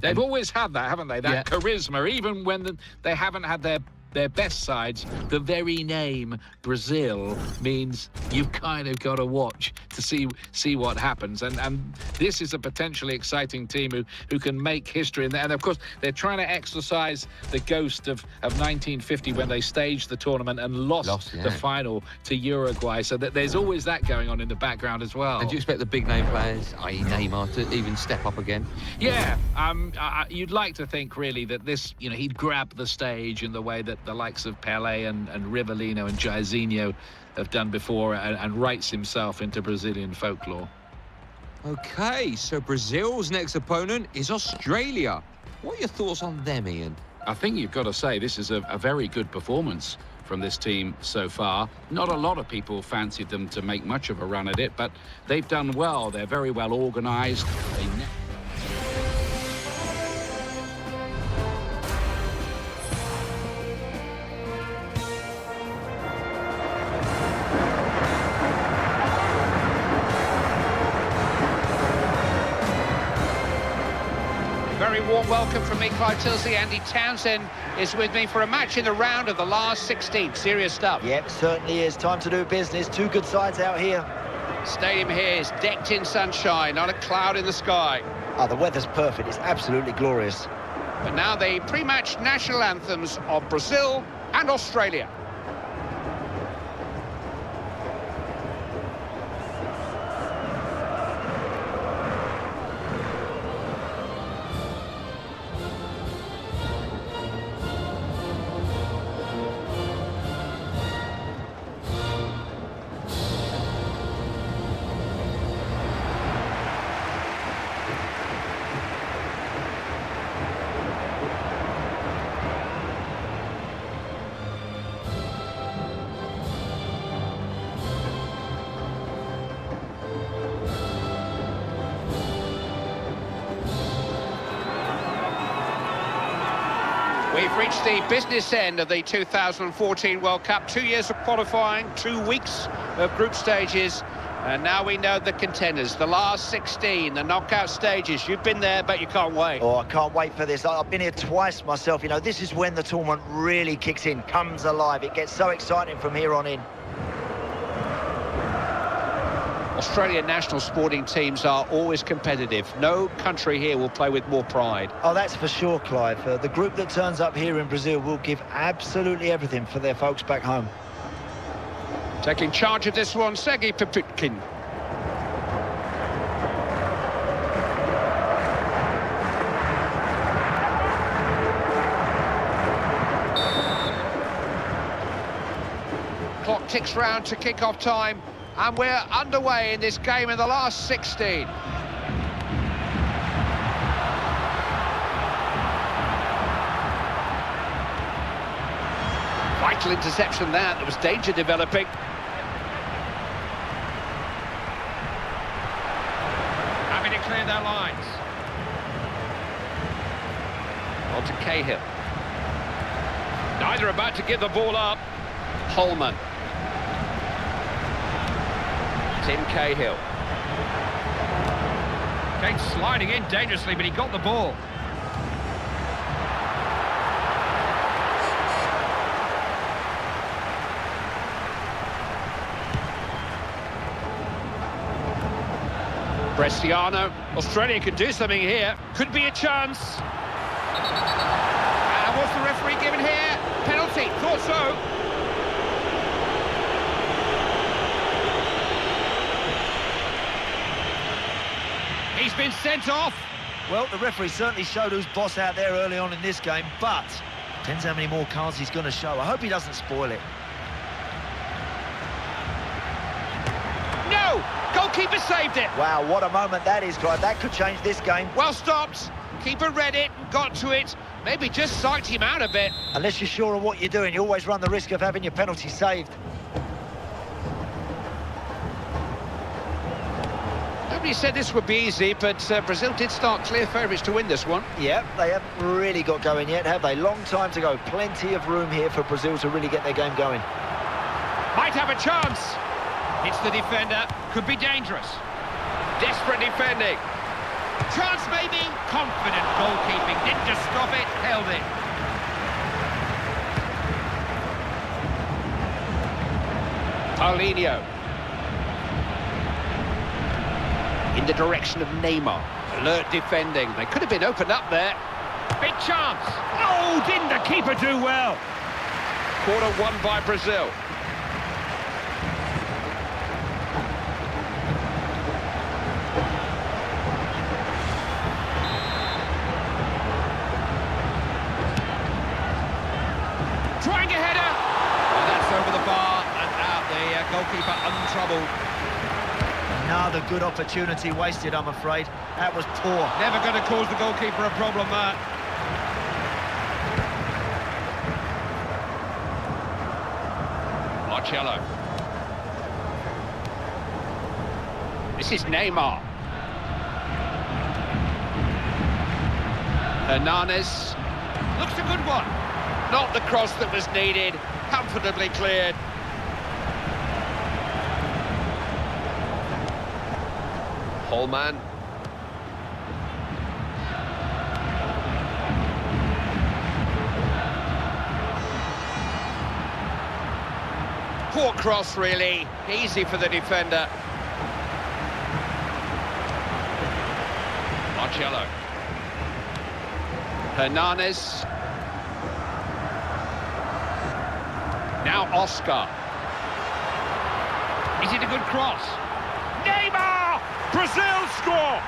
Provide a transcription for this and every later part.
They've always had that, haven't they? That charisma, even when they haven't had their best sides. The very name Brazil means you've kind of got to watch to see what happens. And this is a potentially exciting team who can make history. And of course, they're trying to exercise the ghost of 1950 when they staged the tournament and lost the final to Uruguay. So that there's always that going on in the background as well. And do you expect the big name players, i.e. Neymar, to even step up again? Yeah, you'd like to think really that this, he'd grab the stage in the way that the likes of Pelé and Rivellino and Jairzinho have done before, and writes himself into Brazilian folklore. OK, so Brazil's next opponent is Australia. What are your thoughts on them, Ian? I think you've got to say this is a very good performance from this team so far. Not a lot of people fancied them to make much of a run at it, but they've done well. They're very well organised. Very warm welcome from me, Clive Tilsley. Andy Townsend is with me for a match in the round of the last 16. Serious stuff. Yep, certainly is. Time to do business. Two good sides out here. Stadium here is decked in sunshine, not a cloud in the sky. Oh, the weather's perfect. It's absolutely glorious. But now the pre-match national anthems of Brazil and Australia. We've reached the business end of the 2014 World Cup. 2 years of qualifying, 2 weeks of group stages, and now we know the contenders, the last 16, the knockout stages. You've been there, but you can't wait. Oh, I can't wait for this. I've been here twice myself. This is when the tournament really kicks in, comes alive. It gets so exciting from here on in. Australian national sporting teams are always competitive. No country here will play with more pride. Oh, that's for sure, Clive. The group that turns up here in Brazil will give absolutely everything for their folks back home. Taking charge of this one, Sergei Poputkin. Clock ticks round to kick-off time. And we're underway in this game in the last 16. Vital interception there. There was danger developing. Having to clear their lines. On to Cahill. Neither about to give the ball up. Holman. Tim Cahill. Kane sliding in dangerously, but he got the ball. Bresciano. Australia could do something here. Could be a chance. And what's the referee giving here? Penalty. Thought so. He's been sent off. Well, the referee certainly showed who's boss out there early on in this game, but depends how many more cards he's going to show. I hope he doesn't spoil it. No! Goalkeeper saved it. Wow, what a moment that is, Clive. That could change this game. Well stopped. Keeper read it, got to it. Maybe just psyched him out a bit. Unless you're sure of what you're doing, you always run the risk of having your penalty saved. Nobody said this would be easy, but Brazil did start clear favourites to win this one. Yeah, they haven't really got going yet, have they? Long time to go. Plenty of room here for Brazil to really get their game going. Might have a chance. It's the defender. Could be dangerous. Desperate defending. Chance maybe. Confident goalkeeping. Didn't just stop it, held it. Paulinho. In the direction of Neymar. Alert defending. They could have been opened up there. Big chance. Oh, didn't the keeper do well? Quarter won by Brazil. Trying a header. Oh, that's over the bar and out. The goalkeeper untroubled. Another good opportunity wasted, I'm afraid. That was poor. Never going to cause the goalkeeper a problem, Matt. Marcelo. This is Neymar. Hernandez. Looks a good one. Not the cross that was needed. Comfortably cleared. Holman. Poor cross, really. Easy for the defender. Marcelo. Hernandez. Now Oscar. Is it a good cross? Neymar! Brazil score!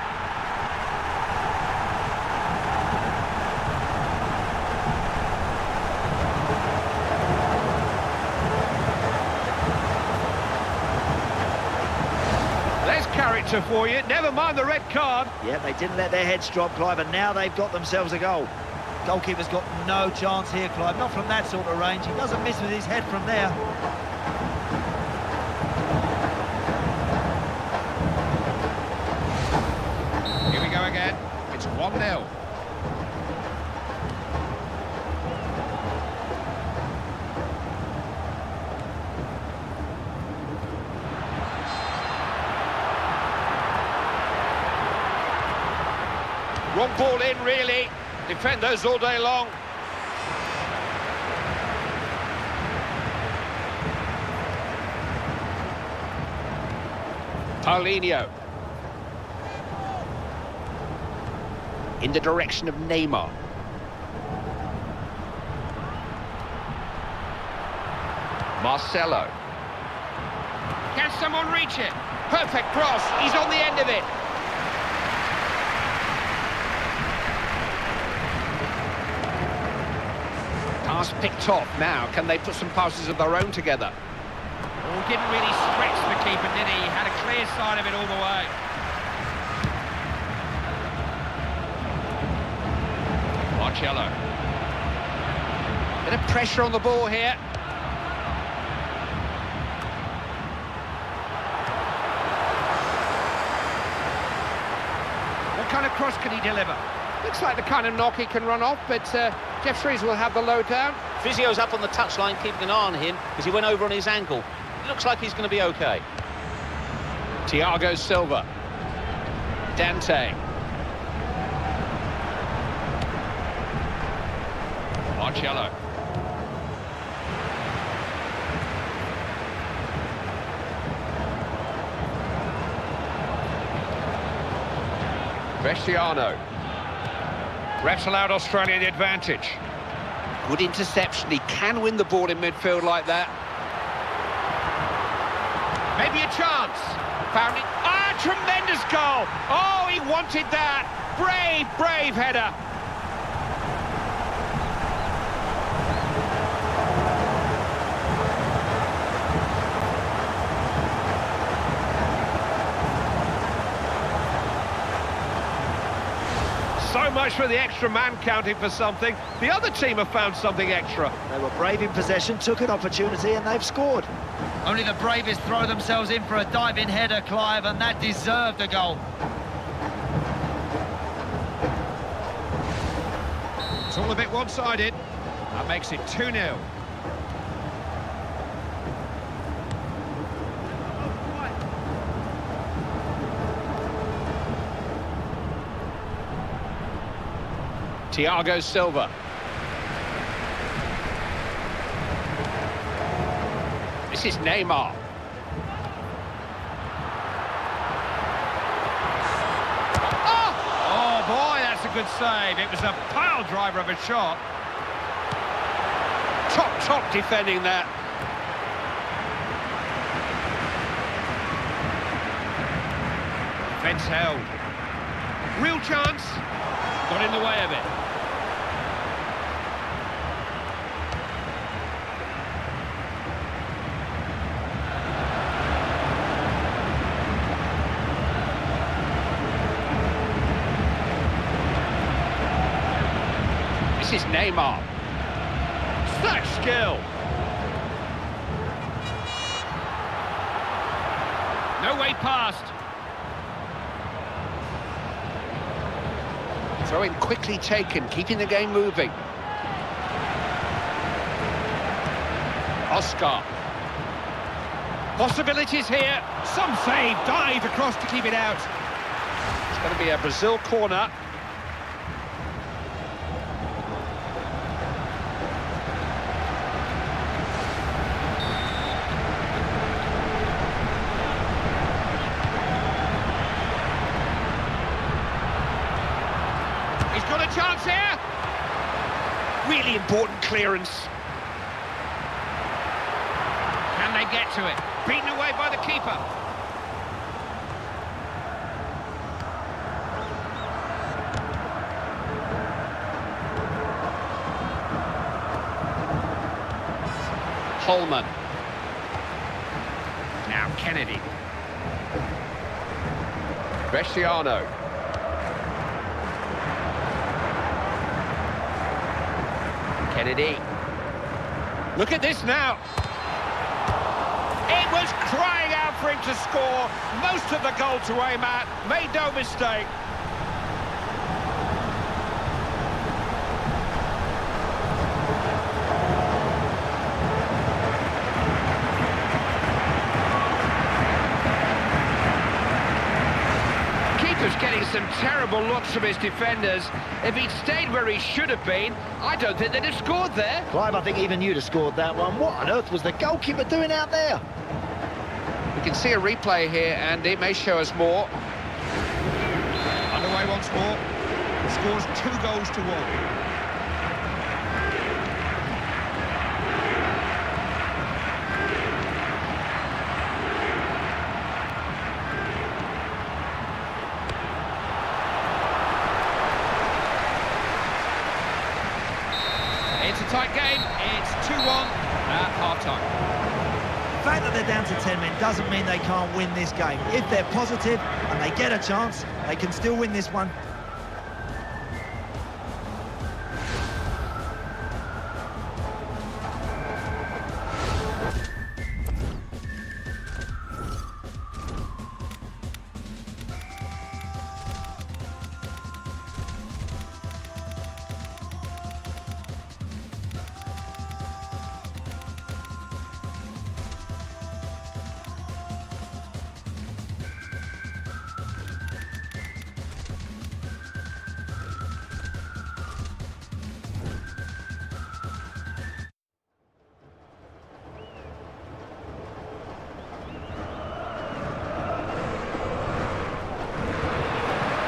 There's character for you. Never mind the red card. Yeah, they didn't let their heads drop, Clive, and now they've got themselves a goal. Goalkeeper's got no chance here, Clive. Not from that sort of range. He doesn't miss with his head from there. Here we go again. It's 1-0. Wrong ball in, really. Defend those all day long. Paulinho. In the direction of Neymar. Marcelo. Can someone reach it? Perfect cross. He's on the end of it. Pass picked off. Now, can they put some passes of their own together? Oh, didn't really stretch the keeper, did he? Had a clear sight of it all the way. Marcelo. Bit of pressure on the ball here. What kind of cross can he deliver? Looks like the kind of knock he can run off, but Jeff Shreves will have the lowdown. Physio's up on the touchline, keeping an eye on him, because he went over on his ankle. It looks like he's going to be okay. Thiago Silva. Dante. Marcelo. Vestiano. Refs allowed Australia the advantage. Good interception. He can win the ball in midfield like that. Maybe a chance. Found it. Ah, tremendous goal. Oh, he wanted that. Brave, brave header. So much for the extra man counting for something. The other team have found something extra. They were brave in possession, took an opportunity, and they've scored. Only the bravest throw themselves in for a diving header, Clive, and that deserved a goal. It's all a bit one-sided. That makes it 2-0. Thiago Silva. This is Neymar. Oh boy, that's a good save. It was a pile driver of a shot. Top defending that. Defence held. Real chance. Got in the way of it. This is Neymar. Such skill. No way past. Throw in quickly taken, keeping the game moving. Oscar. Possibilities here. Some save, dive across to keep it out. It's going to be a Brazil corner. Got a chance here. Really important clearance. Can they get to it? Beaten away by the keeper. Holman. Now Kennedy. Bresciano. Kennedy. Look at this now. It was crying out for him to score. Most of the goal to aim at. Made no mistake. Keeper's getting some terrible looks from his defenders. If he'd stayed where he should have been, I don't think they'd have scored there. Clive, I think even you'd have scored that one. What on earth was the goalkeeper doing out there? We can see a replay here, and it may show us more. Underway once more. Scores 2 goals to 1. It's a tight game. It's 2-1 at half-time. The fact that they're down to 10 men doesn't mean they can't win this game. If they're positive and they get a chance, they can still win this one.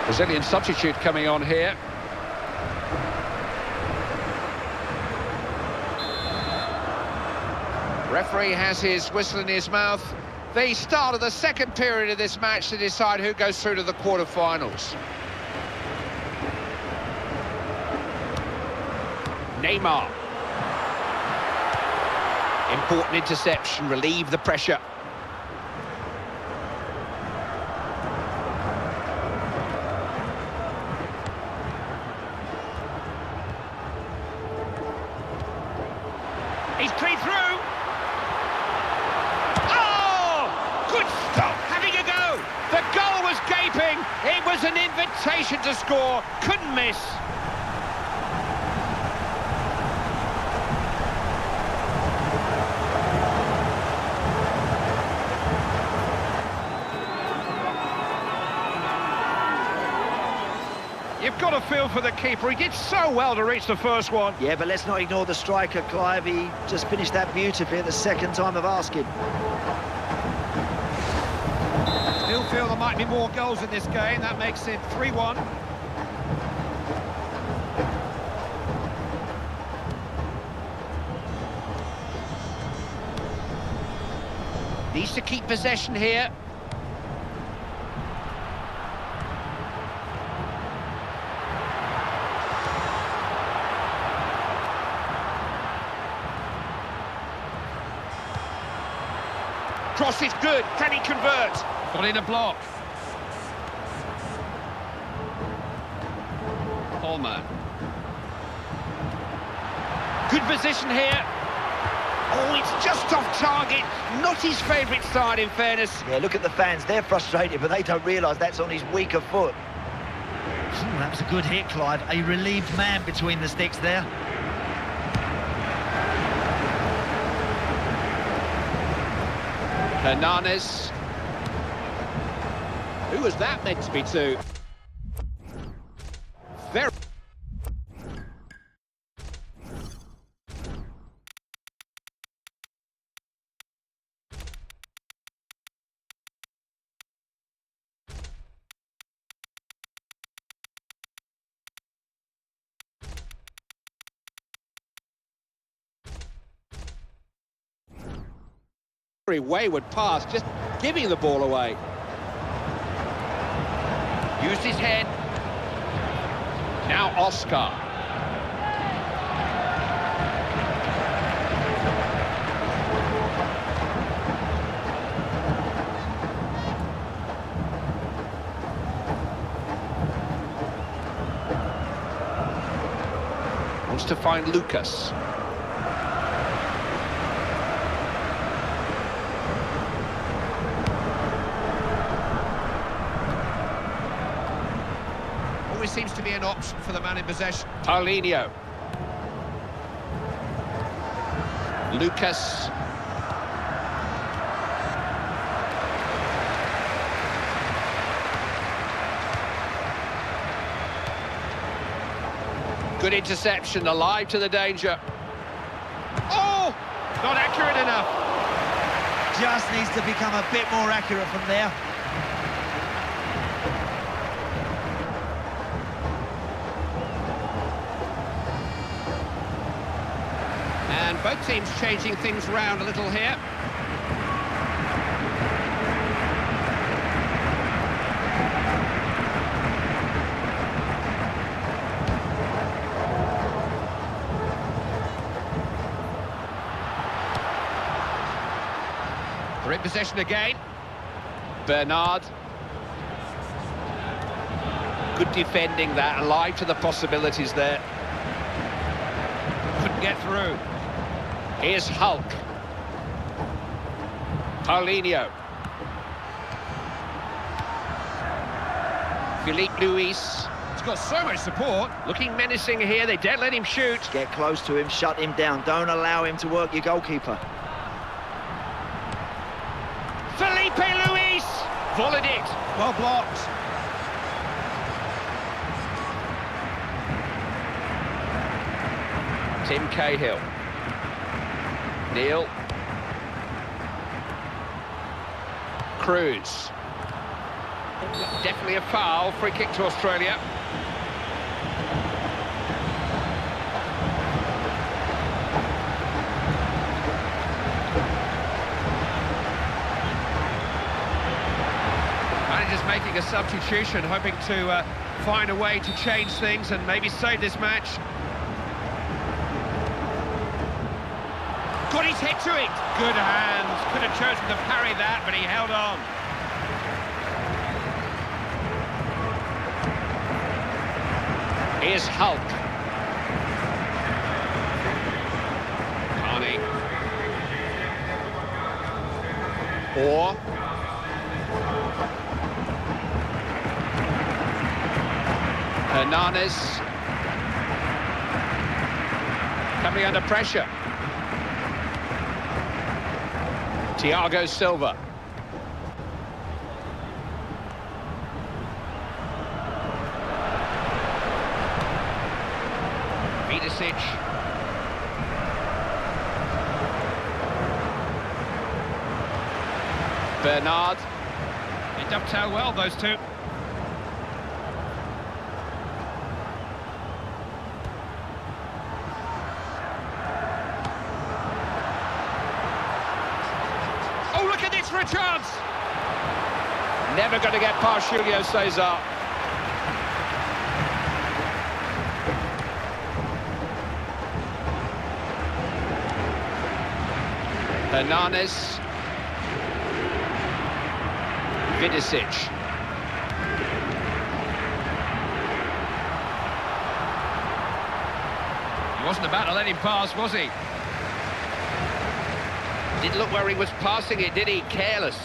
Brazilian substitute coming on here. Referee has his whistle in his mouth. The start of the second period of this match to decide who goes through to the quarter-finals. Neymar. Important interception, relieve the pressure. He's clean through. Oh! Good stop, having a go. The goal was gaping. It was an invitation to score. Couldn't miss. You've got to feel for the keeper. He did so well to reach the first one. Yeah, but let's not ignore the striker, Clive. He just finished that beautifully at the second time of asking. Still feel there might be more goals in this game. That makes it 3-1. Needs to keep possession here. Cross is good. Can he convert? Got in a block. Holman. Good position here. Oh, it's just off target. Not his favourite side, in fairness. Yeah, look at the fans. They're frustrated, but they don't realise that's on his weaker foot. Ooh, that was a good hit, Clive. A relieved man between the sticks there. Hernandez. Who was that meant to be to? Very... Very wayward pass, just giving the ball away. Used his head. Now Oscar. Wants to find Lucas. Seems to be an option for the man in possession. Paulinho. Lucas. Good interception, alive to the danger. Oh! Not accurate enough. Just needs to become a bit more accurate from there. And both teams changing things around a little here. They're in possession again. Bernard. Good defending that, alive to the possibilities there. Couldn't get through. Here's Hulk. Paulinho. Philippe Luis. He's got so much support. Looking menacing here. They don't let him shoot. Get close to him, shut him down. Don't allow him to work your goalkeeper. Felipe Luis. Volleyed it. Well blocked. Tim Cahill. Neil. Cruz. Definitely a foul. Free kick to Australia. Manager's making a substitution, hoping to find a way to change things and maybe save this match. Got his head to it. Good hands. Could have chosen to parry that, but he held on. Here's Hulk. Carney. Or. Hernandez. Coming under pressure. Thiago Silva. Vidicic. Bernard. They dovetail well, those two. Oh, look at this for a chance! Never going to get past Julio Cesar. Hernanes. Vidicic. He wasn't about to let him pass, was he? Didn't look where he was passing it, did he? Careless.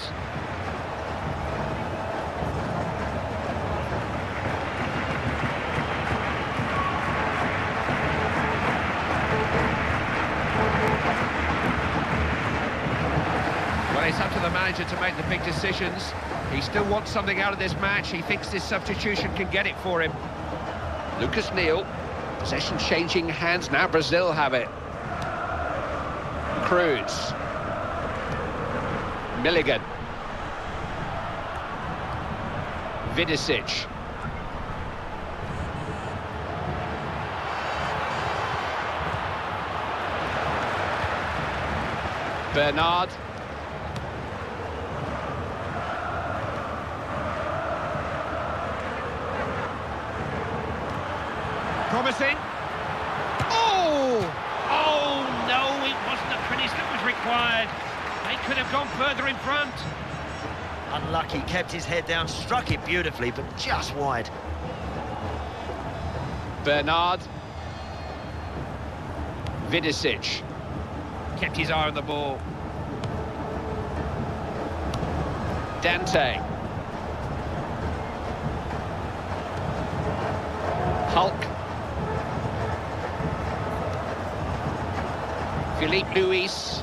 Well, it's up to the manager to make the big decisions. He still wants something out of this match. He thinks this substitution can get it for him. Lucas Neal. Possession changing hands. Now Brazil have it. Cruz. Milligan. Vidicic. Bernard. Promising. Oh! Oh, no, it wasn't the finish that was required. They could have gone further in front. Unlucky, kept his head down, struck it beautifully, but just wide. Bernard. Vidicic. Kept his eye on the ball. Dante. Hulk. Philippe Luis.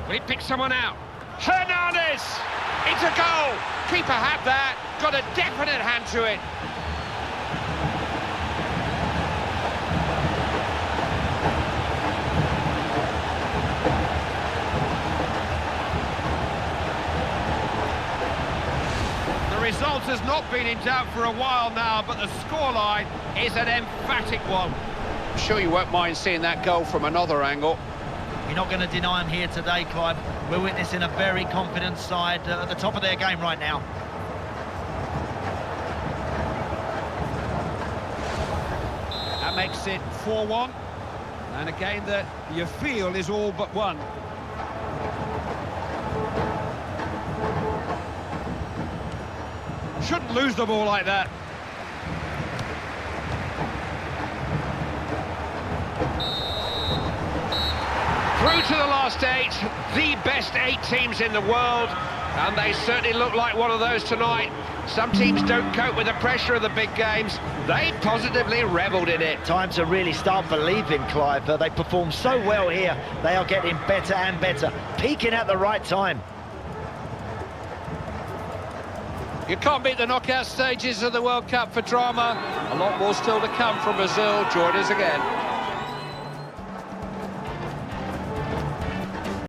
Will he pick someone out? Hernandez! It's a goal! Keeper had that, got a definite hand to it. The result has not been in doubt for a while now, but the scoreline is an emphatic one. I'm sure you won't mind seeing that goal from another angle. You're not going to deny him here today, Clive. We're witnessing a very confident side at the top of their game right now. That makes it 4-1. And a game that you feel is all but won. Shouldn't lose the ball like that. Through to the last 8, the best 8 teams in the world, and they certainly look like one of those tonight. Some teams don't cope with the pressure of the big games. They positively revelled in it. Time to really start believing, Clive. They perform so well here. They are getting better and better, peaking at the right time. You can't beat the knockout stages of the World Cup for drama. A lot more still to come from Brazil. Join us again.